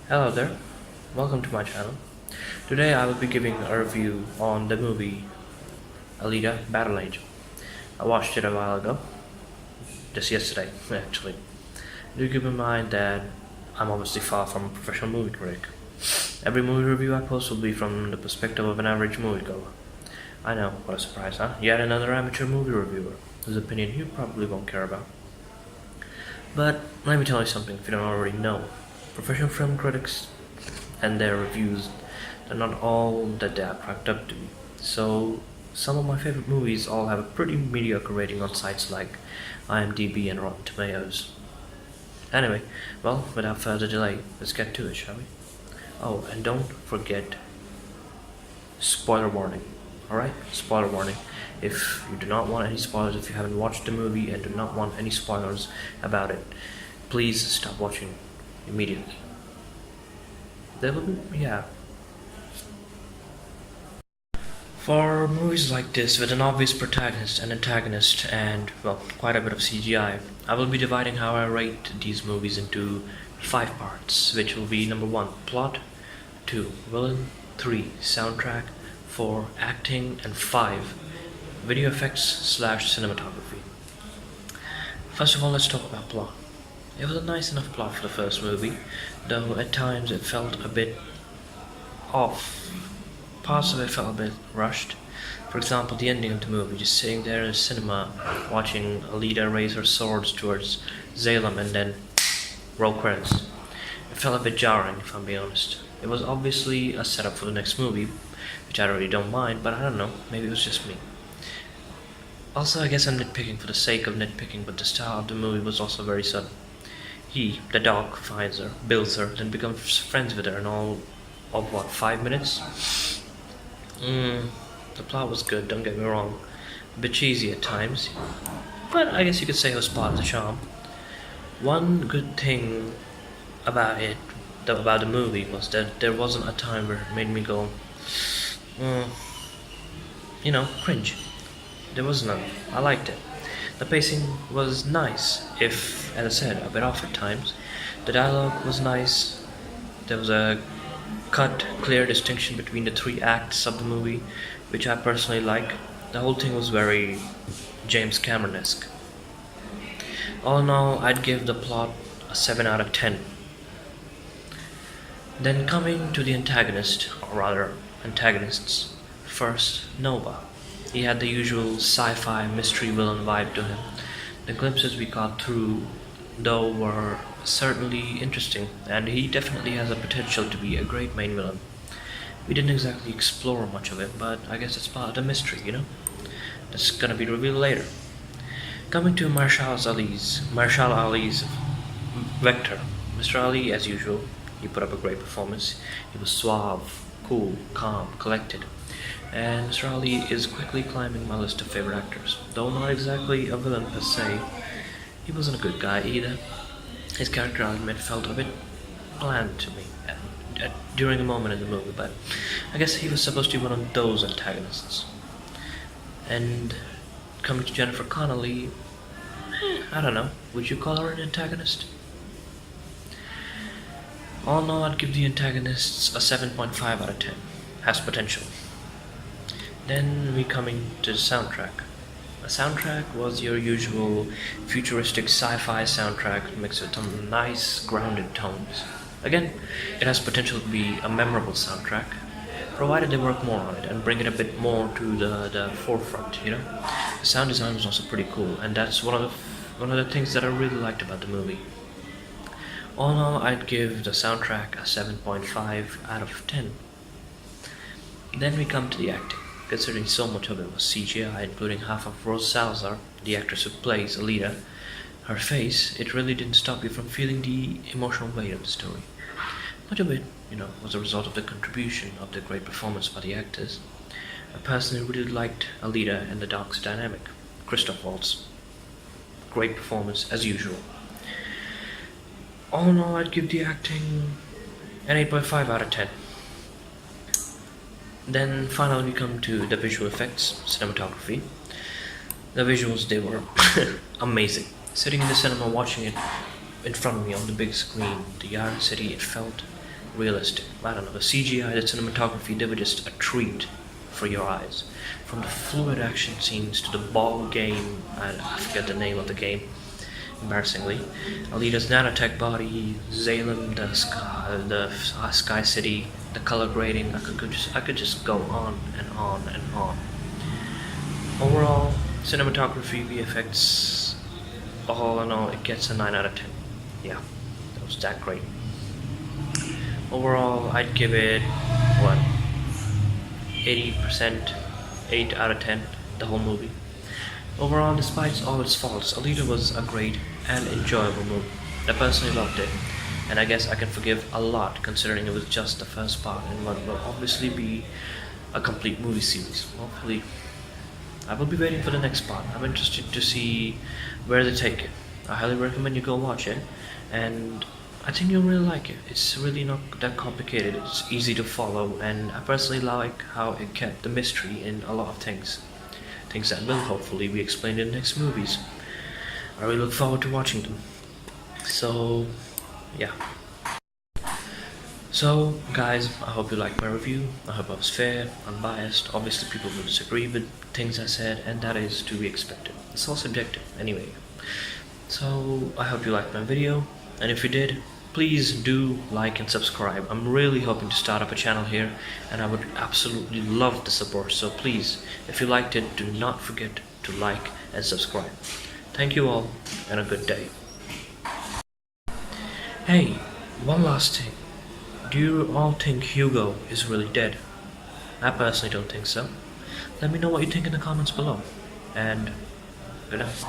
Hello there, welcome to my channel. Today I will be giving a review on the movie Alita Battle Angel. I watched it a while ago, just yesterday actually. Do keep in mind that I'm obviously far from a professional movie critic. Every movie review I post will be from the perspective of an average moviegoer. I know, what a surprise, huh? Yet another amateur movie reviewer, whose opinion you probably won't care about. But let me tell you something if you don't already know. Professional film critics and their reviews are not all that they are cracked up to be. So, some of my favorite movies all have a pretty mediocre rating on sites like IMDb and Rotten Tomatoes. Anyway, well, without further delay, let's get to it, shall we? Oh, and don't forget spoiler warning. Alright? Spoiler warning. If you do not want any spoilers, if you haven't watched the movie and do not want any spoilers about it, please stop watching immediately. There will be, yeah. For movies like this, with an obvious protagonist and antagonist and, well, quite a bit of CGI, I will be dividing how I rate these movies into 5 parts, which will be number 1, plot, 2, villain, 3, soundtrack, 4, acting, and 5, video effects slash cinematography. First of all, let's talk about plot. It was a nice enough plot for the first movie, though at times it felt a bit off. Parts of it felt a bit rushed. For example, the ending of the movie, just sitting there in the cinema watching Alita raise her swords towards Salem and then roll credits. It felt a bit jarring, if I'm being honest. It was obviously a setup for the next movie, which I really don't mind, but I don't know, maybe it was just me. Also, I guess I'm nitpicking for the sake of nitpicking, but the style of the movie was also very sudden. He, the dog, finds her, builds her, then becomes friends with her in all of what, 5 minutes? The plot was good, don't get me wrong. A bit cheesy at times, but I guess you could say it was part of the charm. One good thing about it, about the movie, was that there wasn't a time where it made me go, cringe. There was none. I liked it. The pacing was nice, if, as I said, a bit off at times. The dialogue was nice. There was a cut, clear distinction between the 3 acts of the movie, which I personally like. The whole thing was very James Cameron-esque. All in all, I'd give the plot a 7 out of 10. Then coming to the antagonist, or rather, antagonists. First, Nova. He had the usual sci-fi mystery villain vibe to him. The glimpses we got through, though, were certainly interesting, and he definitely has the potential to be a great main villain. We didn't exactly explore much of it, but I guess it's part of the mystery, you know? That's gonna be revealed later. Coming to Marshall Ali's Vector. Mr. Ali, as usual, he put up a great performance. He was suave, cool, calm, collected. And Mr. Ali is quickly climbing my list of favorite actors. Though not exactly a villain per se, he wasn't a good guy either. His character, I admit, felt a bit bland to me during a moment in the movie, but I guess he was supposed to be one of those antagonists. And coming to Jennifer Connelly, I don't know, would you call her an antagonist? All in all, I'd give the antagonists a 7.5 out of 10. Has potential. Then we coming to the soundtrack. The soundtrack was your usual futuristic sci-fi soundtrack mixed with some nice grounded tones. Again, it has potential to be a memorable soundtrack, provided they work more on it and bring it a bit more to the forefront, you know? The sound design was also pretty cool, and that's one of the things that I really liked about the movie. All in all, I'd give the soundtrack a 7.5 out of 10. Then we come to the acting. Considering so much of it was CGI, including half of Rose Salazar, the actress who plays Alita, her face, it really didn't stop you from feeling the emotional weight of the story. Much of it, was a result of the contribution of the great performance by the actors. I personally really liked Alita and the dog's dynamic. Christoph Waltz. Great performance, as usual. All in all, I'd give the acting an 8.5 out of 10. Then finally we come to the visual effects, cinematography. The visuals, they were amazing. Sitting in the cinema watching it in front of me on the big screen, the Yarn City, it felt realistic. I don't know, the CGI, the cinematography, they were just a treat for your eyes. From the fluid action scenes to the ball game, I forget the name of the game, embarrassingly. Alita's nanotech body, Zalem, the Sky City, the color grading. I could just go on and on and on. Overall, cinematography, VFX, all in all, it gets a 9 out of 10. Yeah, that was that great. Overall, I'd give it what, 80%, 8 out of 10, the whole movie. Overall, despite all its faults, Alita was a great and enjoyable movie. I personally loved it, and I guess I can forgive a lot considering it was just the first part and what will obviously be a complete movie series. Hopefully, I will be waiting for the next part. I'm interested to see where they take it. I highly recommend you go watch it, and I think you'll really like it. It's really not that complicated. It's easy to follow, and I personally like how it kept the mystery in a lot of things. Things that will hopefully be explained in the next movies. I really look forward to watching them. So, yeah. So, guys, I hope you liked my review. I hope I was fair, unbiased. Obviously, people will disagree with things I said, and that is to be expected. It's all subjective, anyway. So, I hope you liked my video, and if you did, please do like and subscribe. I'm really hoping to start up a channel here, and I would absolutely love the support. So please, if you liked it, do not forget to like and subscribe. Thank you all, and a good day. Hey, one last thing. Do you all think Hugo is really dead? I personally don't think so. Let me know what you think in the comments below. And good night.